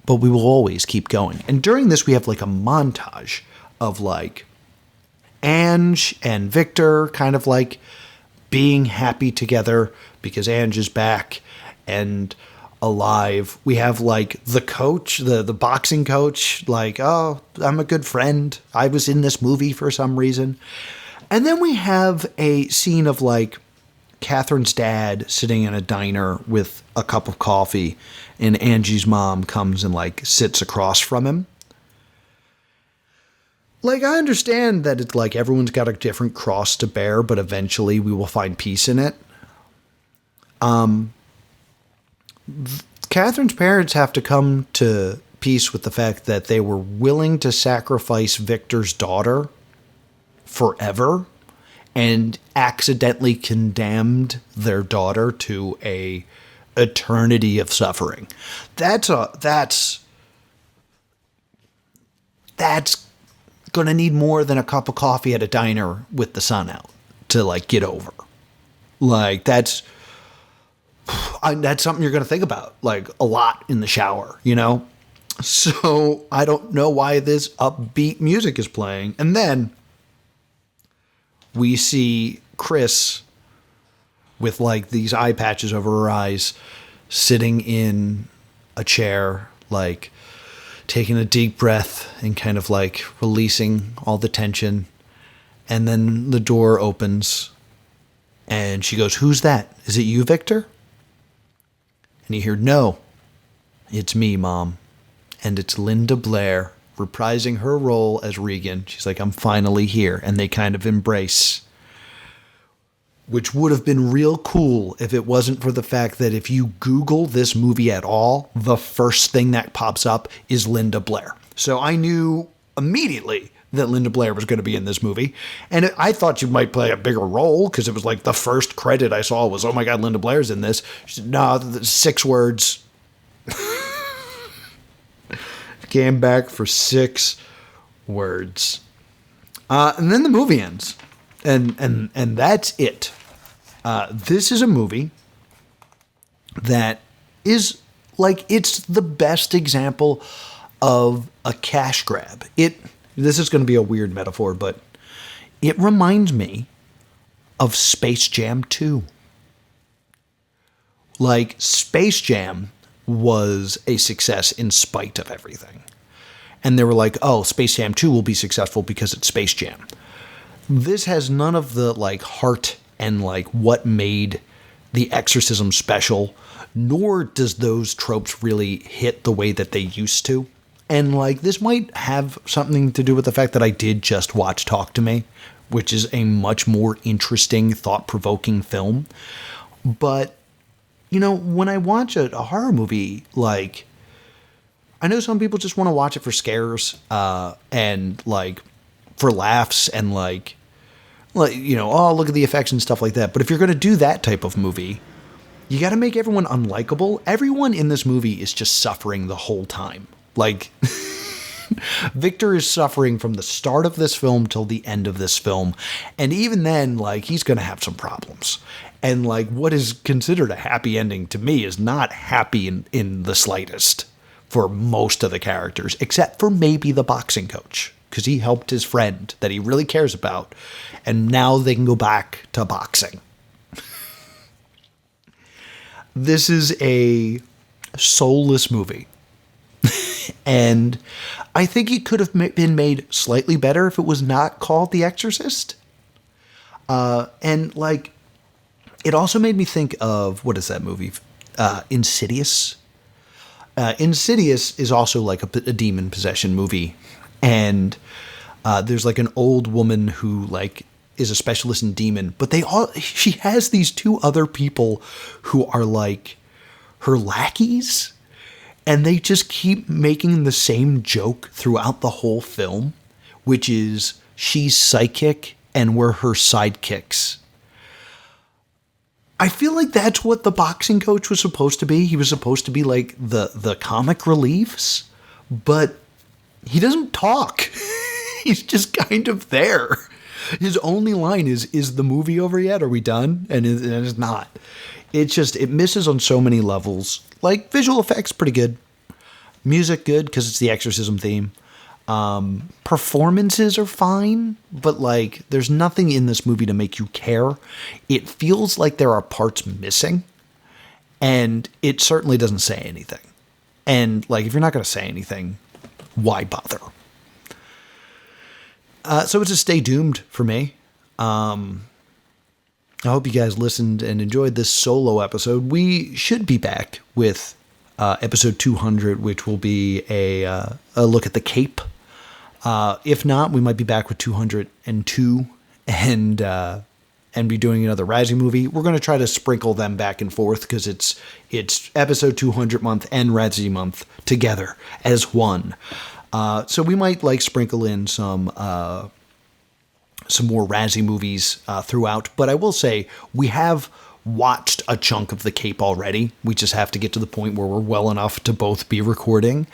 A: but we will always keep going. And during this, we have like a montage of like Ange and Victor kind of like being happy together because Ange is back and alive. We have like the coach, the boxing coach, like, oh, I'm a good friend. I was in this movie for some reason. And then we have a scene of like Catherine's dad sitting in a diner with a cup of coffee, and Angie's mom comes and like sits across from him. Like, I understand that it's like everyone's got a different cross to bear, but eventually we will find peace in it. Catherine's parents have to come to peace with the fact that they were willing to sacrifice Victor's daughter forever and accidentally condemned their daughter to a eternity of suffering. That's going to need more than a cup of coffee at a diner with the sun out to like get over. Like that's something you're going to think about like a lot in the shower, you know? So I don't know why this upbeat music is playing. And then we see Chris with like these eye patches over her eyes sitting in a chair, like taking a deep breath and kind of like releasing all the tension. And then the door opens and she goes, "Who's that? Is it you, Victor?" And you hear, "No, it's me, Mom." And it's Linda Blair reprising her role as Regan. She's like, "I'm finally here." And they kind of embrace, which would have been real cool if it wasn't for the fact that if you Google this movie at all, the first thing that pops up is Linda Blair. So I knew immediately that Linda Blair was going to be in this movie. And I thought she might play a bigger role because it was like the first credit I saw was, "Oh my God, Linda Blair's in this." She said, "No, 6 words." Came back for 6 words. And then the movie ends. And that's it. This is a movie that is like, it's the best example of a cash grab. This is going to be a weird metaphor, but it reminds me of Space Jam 2. Like, Space Jam was a success in spite of everything. And they were like, oh, Space Jam 2 will be successful because it's Space Jam. This has none of the like heart and like what made the exorcism special, nor does those tropes really hit the way that they used to. And like, this might have something to do with the fact that I did just watch Talk to Me, which is a much more interesting, thought-provoking film. But, you know, when I watch a horror movie, like, I know some people just want to watch it for scares, and like for laughs and like, you know, oh, look at the effects and stuff like that. But if you're going to do that type of movie, you got to make everyone unlikable. Everyone in this movie is just suffering the whole time. Like, Victor is suffering from the start of this film till the end of this film. And even then, like, he's going to have some problems. And like, what is considered a happy ending to me is not happy in the slightest for most of the characters, except for maybe the boxing coach, because he helped his friend that he really cares about, and now they can go back to boxing. This is a soulless movie, and I think it could have been made slightly better if it was not called The Exorcist. And like, it also made me think of, what is that movie? Insidious. Insidious is also like a demon possession movie, and there's like an old woman who like is a specialist in demon, but she has these two other people who are like her lackeys, and they just keep making the same joke throughout the whole film, which is she's psychic and we're her sidekicks. I feel like that's what the boxing coach was supposed to be. He was supposed to be like the comic reliefs, but he doesn't talk. He's just kind of there. His only line is the movie over yet? Are we done? And it's not. It misses on so many levels. Like, visual effects, pretty good. Music, good, because it's the exorcism theme. Performances are fine, but like, there's nothing in this movie to make you care. It feels like there are parts missing, and it certainly doesn't say anything. And like, if you're not going to say anything, why bother? So it's a stay doomed for me. I hope you guys listened and enjoyed this solo episode. We should be back with episode 200, which will be a look at the Cape. If not, we might be back with 202 and be doing another RAZZIE movie. We're going to try to sprinkle them back and forth because it's episode 200 month and RAZZIE month together as one. So we might like sprinkle in some more RAZZIE movies throughout. But I will say we have watched a chunk of The Cape already. We just have to get to the point where we're well enough to both be recording.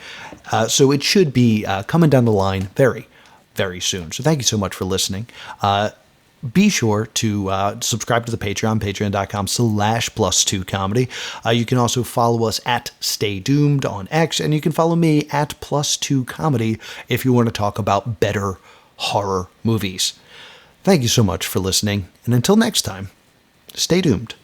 A: So it should be coming down the line very, very soon. So thank you so much for listening. Be sure to subscribe to the Patreon, patreon.com/plus2comedy. You can also follow us at Stay Doomed on X, and you can follow me at +2comedy if you want to talk about better horror movies. Thank you so much for listening, and until next time, stay doomed.